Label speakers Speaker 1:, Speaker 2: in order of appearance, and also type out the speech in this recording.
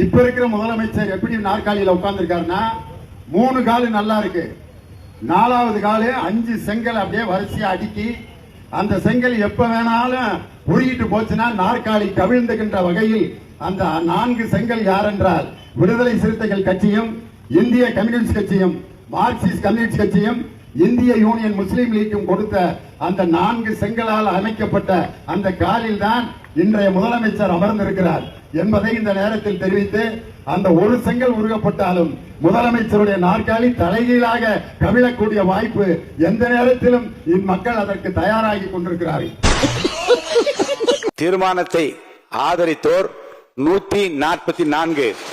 Speaker 1: இப்ப இருக்கிற முதலமைச்சர் எப்படி நாற்காலியில உட்கார்ந்துருக்காருன்னா 3 காலு நல்லா இருக்கு, 4வது காலு 5 செங்கல் அப்படியே வரிசையா அடுக்கி அந்த செங்கல் எப்ப வேணாலும் உருகிட்டு போச்சுன்னா நாற்காலி கவிழ்ந்துகின்ற வகையில் அந்த 4 செங்கல் யார் என்றால் விடுதலை சிறுத்தைகள் கட்சியும், இந்திய கம்யூனிஸ்ட் கட்சியும், மார்க்சிஸ்ட் கம்யூனிஸ்ட் கட்சியும், இந்திய யூனியன் முஸ்லீம் லீக்கும் கொடுத்த அந்த 4 செங்கலால் அமைக்கப்பட்ட அந்த காலில் தான் இன்றைய முதலமைச்சர் அமர்ந்திருக்கிறார் என்பதை இந்த நேரத்தில் தெரிவித்து, அந்த ஒரு செங்கல் உருகப்பட்டாலும் முதலமைச்சருடைய நாற்காலி தலைகீழாக கவிழக்கூடிய வாய்ப்பு எந்த நேரத்திலும் இம்மக்கள் அதற்கு தயாராகி கொண்டிருக்கிறார்கள்.
Speaker 2: தீர்மானத்தை ஆதரித்தோர் 144